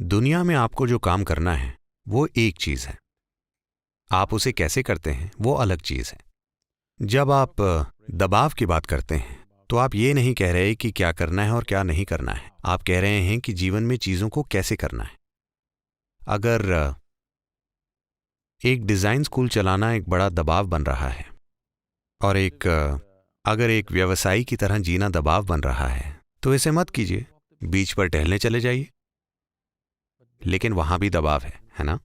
दुनिया में आपको जो काम करना है वो एक चीज है, आप उसे कैसे करते हैं वो अलग चीज है। जब आप दबाव की बात करते हैं तो आप ये नहीं कह रहे कि क्या करना है और क्या नहीं करना है, आप कह रहे हैं कि जीवन में चीजों को कैसे करना है। अगर एक डिजाइन स्कूल चलाना एक बड़ा दबाव बन रहा है और अगर एक व्यवसायी की तरह जीना दबाव बन रहा है तो इसे मत कीजिए, बीच पर टहलने चले जाइए। लेकिन वहां भी दबाव है ना?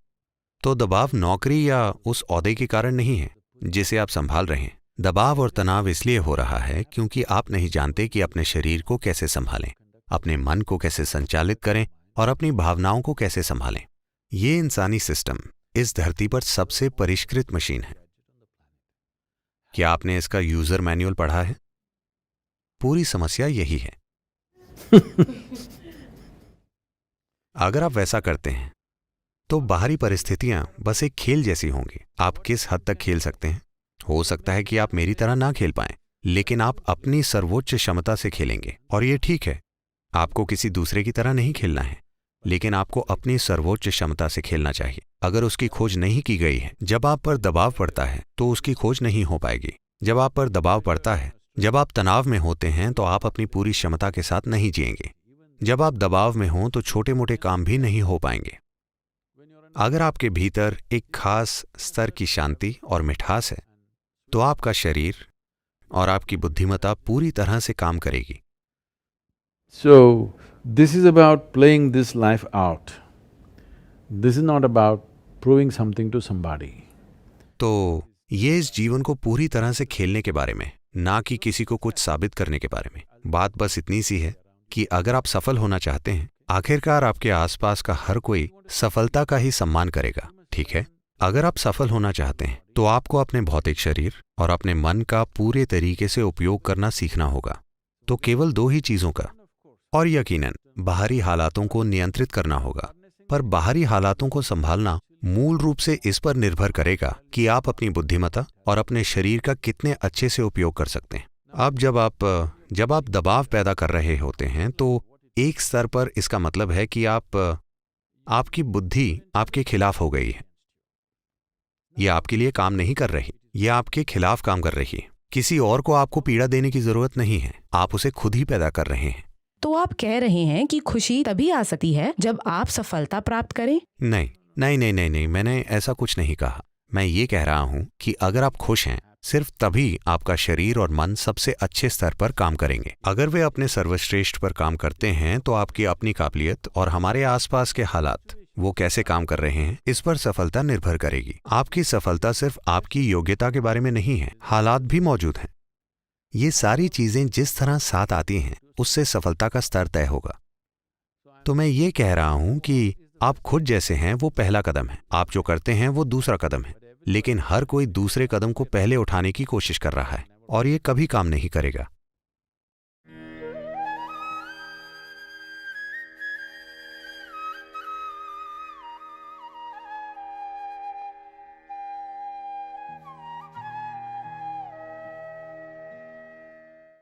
तो दबाव नौकरी या उस ओहदे के कारण नहीं है जिसे आप संभाल रहे हैं। दबाव और तनाव इसलिए हो रहा है क्योंकि आप नहीं जानते कि अपने शरीर को कैसे संभालें, अपने मन को कैसे संचालित करें और अपनी भावनाओं को कैसे संभालें। ये इंसानी सिस्टम इस धरती पर सबसे परिष्कृत मशीन है। क्या आपने इसका यूजर मैनुअल पढ़ा है? पूरी समस्या यही है। अगर आप वैसा करते हैं तो बाहरी परिस्थितियां बस एक खेल जैसी होंगी। आप किस हद तक खेल सकते हैं? हो सकता है कि आप मेरी तरह ना खेल पाएं, लेकिन आप अपनी सर्वोच्च क्षमता से खेलेंगे और ये ठीक है। आपको किसी दूसरे की तरह नहीं खेलना है, लेकिन आपको अपनी सर्वोच्च क्षमता से खेलना चाहिए। अगर उसकी खोज नहीं की गई है, जब आप पर दबाव पड़ता है तो उसकी खोज नहीं हो पाएगी। जब आप पर दबाव पड़ता है, जब आप तनाव में होते हैं तो आप अपनी पूरी क्षमता के साथ नहीं जिएंगे। जब आप दबाव में हों तो छोटे मोटे काम भी नहीं हो पाएंगे। अगर आपके भीतर एक खास स्तर की शांति और मिठास है तो आपका शरीर और आपकी बुद्धिमत्ता पूरी तरह से काम करेगी। So, this is about playing this life out. This is not about proving something to somebody. तो ये इस जीवन को पूरी तरह से खेलने के बारे में, ना कि किसी को कुछ साबित करने के बारे में। बात बस इतनी सी है कि अगर आप सफल होना चाहते हैं, आखिरकार आपके आसपास का हर कोई सफलता का ही सम्मान करेगा, ठीक है? अगर आप सफल होना चाहते हैं तो आपको अपने भौतिक शरीर और अपने मन का पूरे तरीके से उपयोग करना सीखना होगा। तो केवल दो ही चीजों का, और यकीनन बाहरी हालातों को नियंत्रित करना होगा। पर बाहरी हालातों को संभालना मूल रूप से इस पर निर्भर करेगा कि आप अपनी बुद्धिमत्ता और अपने शरीर का कितने अच्छे से उपयोग कर सकते हैं। अब जब आप दबाव पैदा कर रहे होते हैं तो एक स्तर पर इसका मतलब है कि आपकी बुद्धि आपके खिलाफ हो गई है। ये आपके लिए काम नहीं कर रही, ये आपके खिलाफ काम कर रही है। किसी और को आपको पीड़ा देने की जरूरत नहीं है, आप उसे खुद ही पैदा कर रहे हैं। तो आप कह रहे हैं कि खुशी तभी आ सकती है जब आप सफलता प्राप्त करें? नहीं नहीं नहीं नहीं नहीं, मैंने ऐसा कुछ नहीं कहा। मैं ये कह रहा हूं कि अगर आप खुश हैं, सिर्फ तभी आपका शरीर और मन सबसे अच्छे स्तर पर काम करेंगे। अगर वे अपने सर्वश्रेष्ठ पर काम करते हैं तो आपकी अपनी काबिलियत और हमारे आसपास के हालात वो कैसे काम कर रहे हैं, इस पर सफलता निर्भर करेगी। आपकी सफलता सिर्फ आपकी योग्यता के बारे में नहीं है, हालात भी मौजूद हैं। ये सारी चीजें जिस तरह साथ आती हैं उससे सफलता का स्तर तय होगा। तो मैं ये कह रहा हूं कि आप खुद जैसे हैं वो पहला कदम है, आप जो करते हैं वो दूसरा कदम है। लेकिन हर कोई दूसरे कदम को पहले उठाने की कोशिश कर रहा है और ये कभी काम नहीं करेगा।